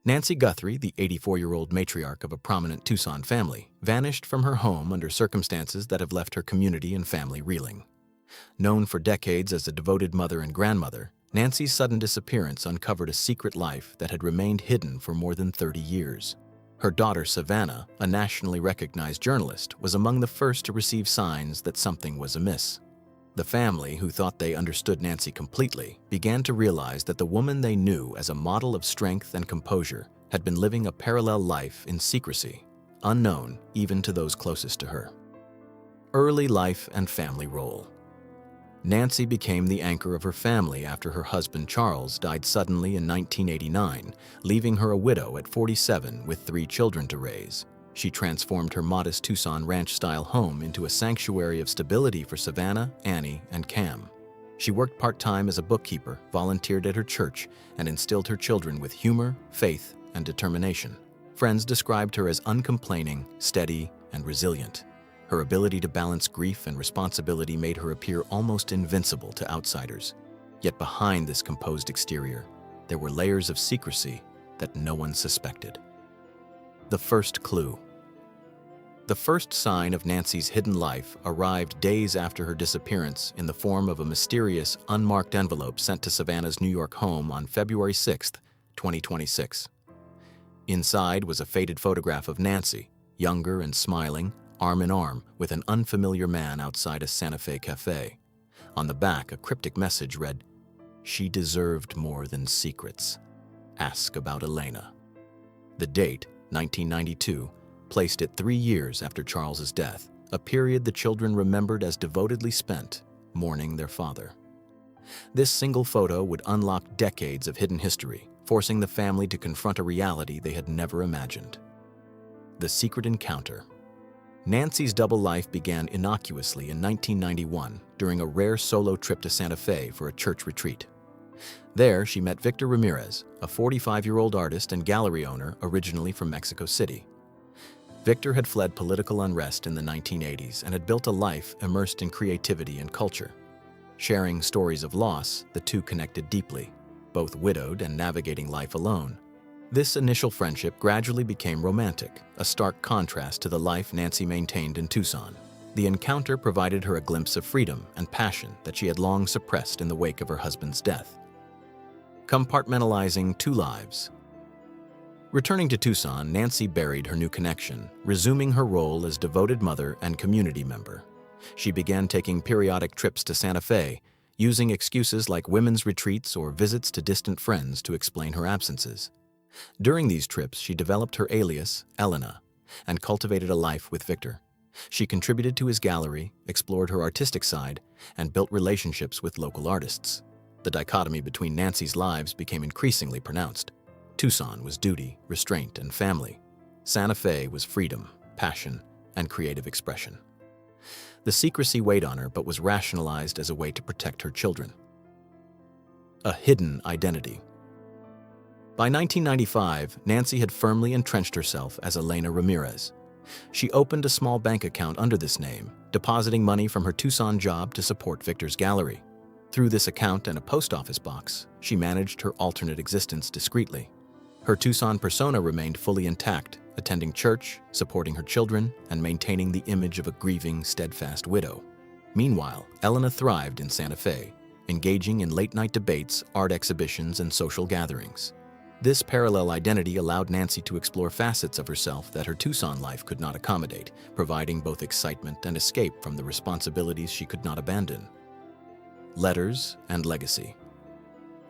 Nancy Guthrie, the 84-year-old matriarch of a prominent Tucson family, vanished from her home under circumstances that have left her community and family reeling. Known for decades as a devoted mother and grandmother, Nancy's sudden disappearance uncovered a secret life that had remained hidden for more than 30 years. Her daughter, Savannah, a nationally recognized journalist, was among the first to receive signs that something was amiss. The family, who thought they understood Nancy completely, began to realize that the woman they knew as a model of strength and composure had been living a parallel life in secrecy, unknown even to those closest to her. Early life and family role. Nancy became the anchor of her family after her husband Charles died suddenly in 1989, leaving her a widow at 47 with 3 children to raise. She transformed her modest Tucson ranch-style home into a sanctuary of stability for Savannah, Annie, and Cam. She worked part-time as a bookkeeper, volunteered at her church, and instilled her children with humor, faith, and determination. Friends described her as uncomplaining, steady, and resilient. Her ability to balance grief and responsibility made her appear almost invincible to outsiders. Yet behind this composed exterior, there were layers of secrecy that no one suspected. The first clue. The first sign of Nancy's hidden life arrived days after her disappearance in the form of a mysterious, unmarked envelope sent to Savannah's New York home on February 6, 2026. Inside was a faded photograph of Nancy, younger and smiling, arm in arm with an unfamiliar man outside a Santa Fe cafe. On the back, a cryptic message read, "She deserved more than secrets. Ask about Elena." The date, 1992, placed it 3 years after Charles's death, a period the children remembered as devotedly spent mourning their father. This single photo would unlock decades of hidden history, forcing the family to confront a reality they had never imagined. The secret encounter. Nancy's double life began innocuously in 1991 during a rare solo trip to Santa Fe for a church retreat. There, she met Victor Ramirez, a 45-year-old artist and gallery owner originally from Mexico City. Victor had fled political unrest in the 1980s and had built a life immersed in creativity and culture. Sharing stories of loss, the two connected deeply, both widowed and navigating life alone. This initial friendship gradually became romantic, a stark contrast to the life Nancy maintained in Tucson. The encounter provided her a glimpse of freedom and passion that she had long suppressed in the wake of her husband's death. Compartmentalizing 2 lives. Returning to Tucson, Nancy buried her new connection, resuming her role as devoted mother and community member. She began taking periodic trips to Santa Fe, using excuses like women's retreats or visits to distant friends to explain her absences. During these trips, she developed her alias, Elena, and cultivated a life with Victor. She contributed to his gallery, explored her artistic side, and built relationships with local artists. The dichotomy between Nancy's lives became increasingly pronounced. Tucson was duty, restraint, and family. Santa Fe was freedom, passion, and creative expression. The secrecy weighed on her but was rationalized as a way to protect her children. A hidden identity. By 1995, Nancy had firmly entrenched herself as Elena Ramirez. She opened a small bank account under this name, depositing money from her Tucson job to support Victor's gallery. Through this account and a post office box, she managed her alternate existence discreetly. Her Tucson persona remained fully intact, attending church, supporting her children, and maintaining the image of a grieving, steadfast widow. Meanwhile, Elena thrived in Santa Fe, engaging in late-night debates, art exhibitions, and social gatherings. This parallel identity allowed Nancy to explore facets of herself that her Tucson life could not accommodate, providing both excitement and escape from the responsibilities she could not abandon. Letters and legacy.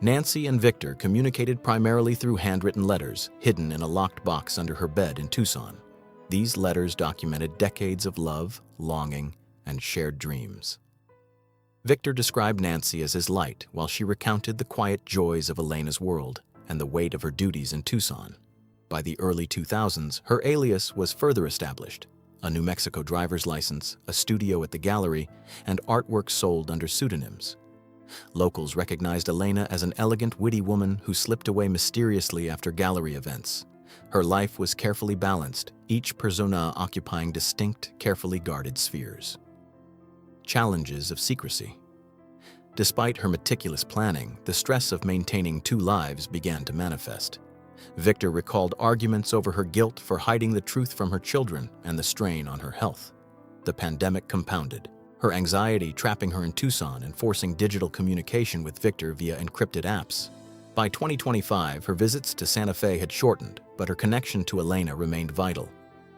Nancy and Victor communicated primarily through handwritten letters hidden in a locked box under her bed in Tucson. These letters documented decades of love, longing, and shared dreams. Victor described Nancy as his light while she recounted the quiet joys of Elena's world and the weight of her duties in Tucson. By the early 2000s, her alias was further established. A New Mexico driver's license, a studio at the gallery, and artwork sold under pseudonyms. Locals recognized Elena as an elegant, witty woman who slipped away mysteriously after gallery events. Her life was carefully balanced, each persona occupying distinct, carefully guarded spheres. Challenges of secrecy. Despite her meticulous planning, the stress of maintaining 2 lives began to manifest. Victor recalled arguments over her guilt for hiding the truth from her children and the strain on her health. The pandemic compounded, her anxiety trapping her in Tucson and forcing digital communication with Victor via encrypted apps. By 2025, her visits to Santa Fe had shortened, but her connection to Elena remained vital.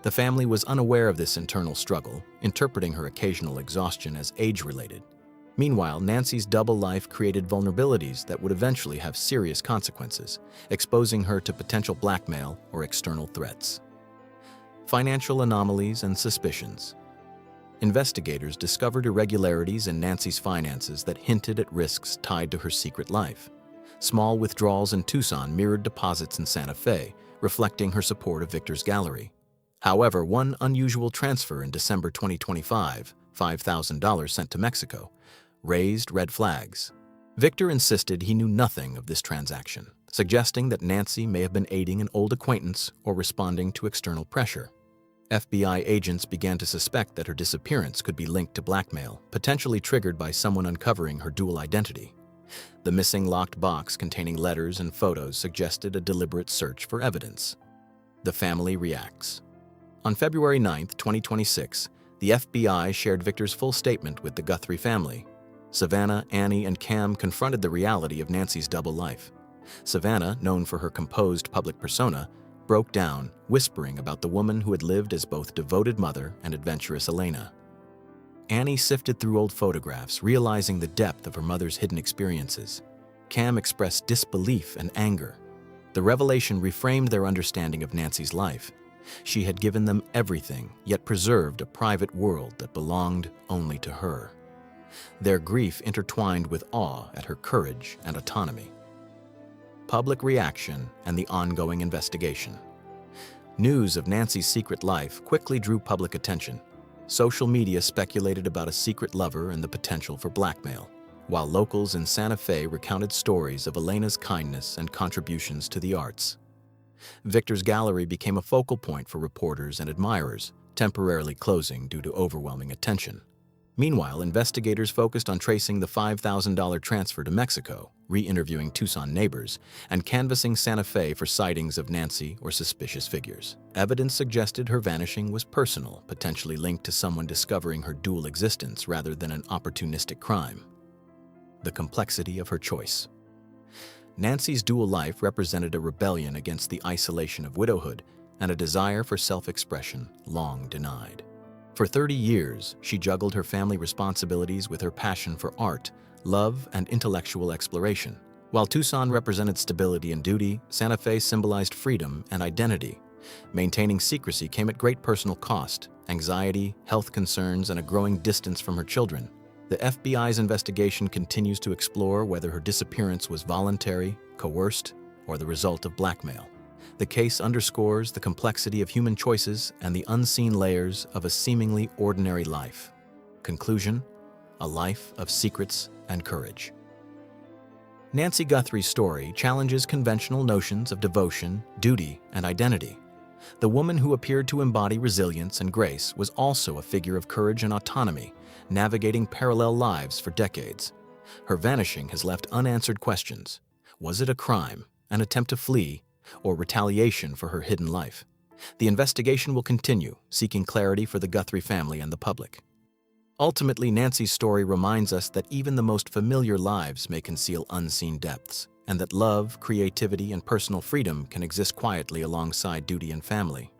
The family was unaware of this internal struggle, interpreting her occasional exhaustion as age-related. Meanwhile, Nancy's double life created vulnerabilities that would eventually have serious consequences, exposing her to potential blackmail or external threats. Financial anomalies and suspicions. Investigators discovered irregularities in Nancy's finances that hinted at risks tied to her secret life. Small withdrawals in Tucson mirrored deposits in Santa Fe, reflecting her support of Victor's gallery. However, one unusual transfer in December 2025, $5,000 sent to Mexico, raised red flags. Victor insisted he knew nothing of this transaction, suggesting that Nancy may have been aiding an old acquaintance or responding to external pressure. FBI agents began to suspect that her disappearance could be linked to blackmail, potentially triggered by someone uncovering her dual identity. The missing locked box containing letters and photos suggested a deliberate search for evidence. The family reacts. On February 9, 2026, the FBI shared Victor's full statement with the Guthrie family. Savannah, Annie, and Cam confronted the reality of Nancy's double life. Savannah, known for her composed public persona, broke down, whispering about the woman who had lived as both devoted mother and adventurous Elena. Annie sifted through old photographs, realizing the depth of her mother's hidden experiences. Cam expressed disbelief and anger. The revelation reframed their understanding of Nancy's life. She had given them everything, yet preserved a private world that belonged only to her. Their grief intertwined with awe at her courage and autonomy. Public reaction and the ongoing investigation. News of Nancy's secret life quickly drew public attention. Social media speculated about a secret lover and the potential for blackmail, while locals in Santa Fe recounted stories of Elena's kindness and contributions to the arts. Victor's gallery became a focal point for reporters and admirers, temporarily closing due to overwhelming attention. Meanwhile, investigators focused on tracing the $5,000 transfer to Mexico, re-interviewing Tucson neighbors, and canvassing Santa Fe for sightings of Nancy or suspicious figures. Evidence suggested her vanishing was personal, potentially linked to someone discovering her dual existence rather than an opportunistic crime. The complexity of her choice. Nancy's dual life represented a rebellion against the isolation of widowhood and a desire for self-expression long denied. For 30 years, she juggled her family responsibilities with her passion for art, love, and intellectual exploration. While Tucson represented stability and duty, Santa Fe symbolized freedom and identity. Maintaining secrecy came at great personal cost: anxiety, health concerns, and a growing distance from her children. The FBI's investigation continues to explore whether her disappearance was voluntary, coerced, or the result of blackmail. The case underscores the complexity of human choices and the unseen layers of a seemingly ordinary life. Conclusion: a life of secrets and courage. Nancy Guthrie's story challenges conventional notions of devotion, duty, and identity. The woman who appeared to embody resilience and grace was also a figure of courage and autonomy, navigating parallel lives for decades. Her vanishing has left unanswered questions. Was it a crime, an attempt to flee, or retaliation for her hidden life? The investigation will continue, seeking clarity for the Guthrie family and the public. Ultimately, Nancy's story reminds us that even the most familiar lives may conceal unseen depths, and that love, creativity, and personal freedom can exist quietly alongside duty and family.